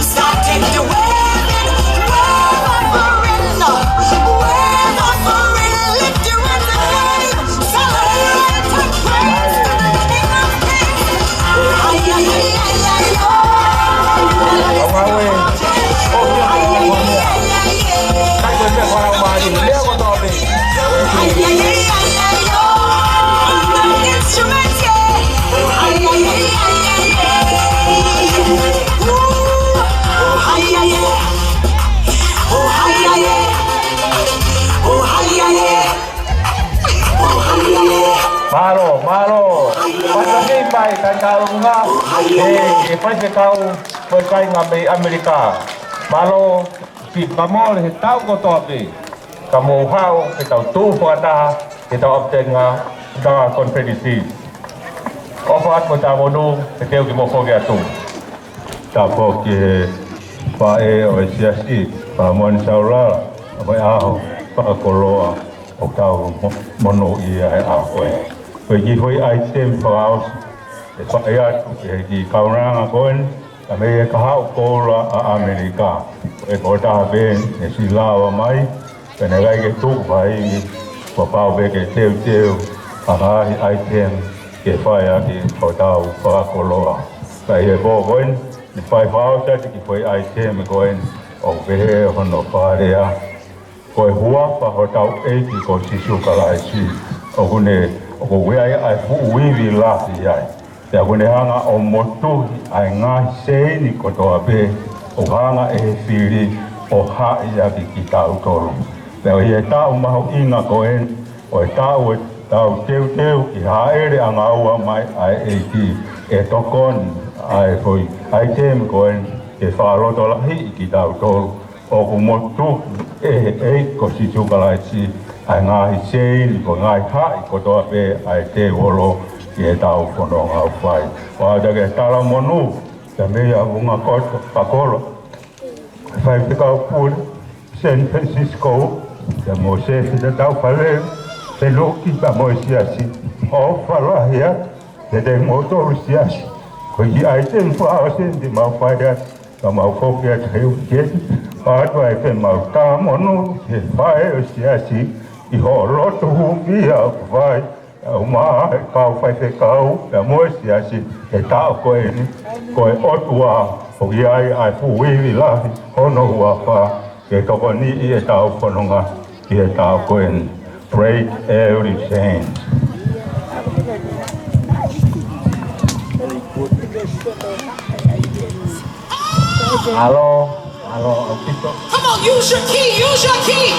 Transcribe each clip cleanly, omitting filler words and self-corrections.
started to waving, wavering, lift your hands and wave, celebrate and praise to the King of Kings. Ay, ay, ay, ay, ay, Malo, pasal baik kan kau ngah, pasal kau berkait dengan Amerika. Malo, si kamu le tahu kau tahu kamu tahu kita tu pada kita obtain dengan konferensi. Obat kita bodoh, kita kita mau pergi tu. Tapi ke Siasi, Falamoni Saulala, Tokaikolo, Tahu mono ia aku. Pergi item paus, saya di kawanan aku kami kahau kola Amerika. Kota ben silawa mai, penegai ketuk mai, bapa bege teu, item ke faya di kota Tokaikolo. Saya bawa di 5,000 di item koin, behe hono faria. Koi hua pa hotau di ko sisu Kalaisi. Ko wea ai fuivi lafi ai. Te kone hanga o motu ai ngā seini kotoa pe o hanga whiri o hai aki ki tau tolu. Te o hie tau maho inga koen o e tau teu ki haere anga ua mai ai ki tokon ai hoi ai teme koen ke wharoto lahi ki tau tolu. O ko motu ko sisu Kalaisi. Ai ngāhi seini ko ngāhi hai kotoa pe ai te wolo ki e tau whono ngau whai. Wāta ke tala monu, te mea unga Tokaikolo. Whai te kau pūre, San Francisco, te mo se te tau whale, te loki pa mo Siasi. O whalahia, te motoru Siasi. Ko ki ai te mwhao sen te mau whaia, ka mau whokia te heu keti. Wātua e te mau tā monu, te whae o Siasi. I ho roto humia vai o ma kau fai fe kau e mo Siasi e tau koe ni koe otua o ai fuivi lahi ono ua wha ke toko ni I e tau whanonga I e tau koe ni break every chain. Hello, Tito. Come on, use your key, use your key.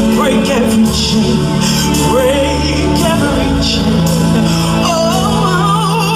Break every chain. Oh,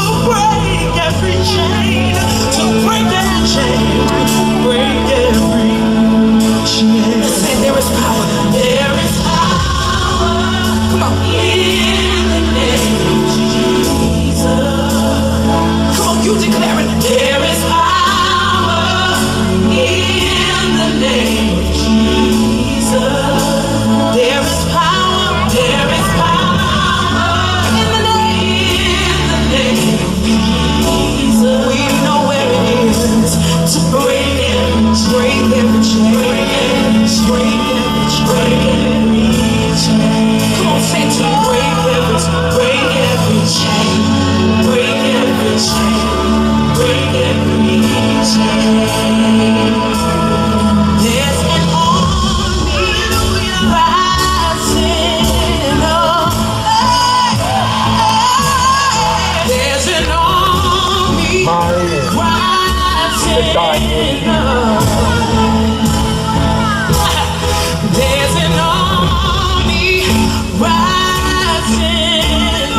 There's an army rising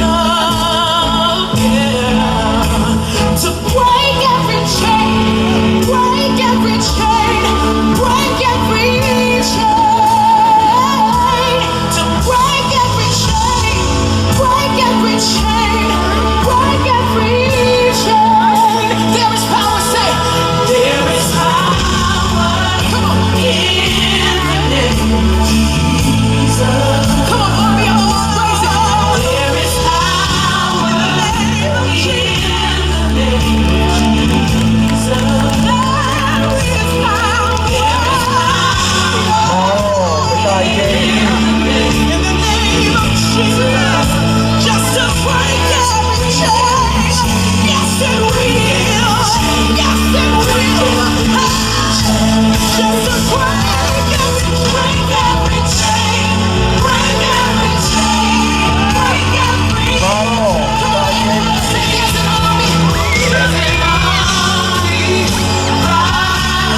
up, yeah, to break every chain, break every chain, break every chain, to break every chain, break every chain, break every chain. There is power, say, there is power. Come on, in the name of Jesus. Come on, army of the Lord, praise it. There is power in the name of Jesus. There is power. In the name of Jesus, just to break every chain. Yes, it will. Yes, it will. Just to break every chain. Break every chain. Break every chain. There's an army. There's an army rising up.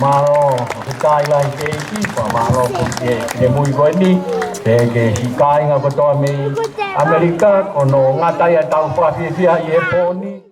Malo, Kalaisi pa malo porque de muy bueno que hikai nga ko to Amerika kono ngatai tau pasisia ye poni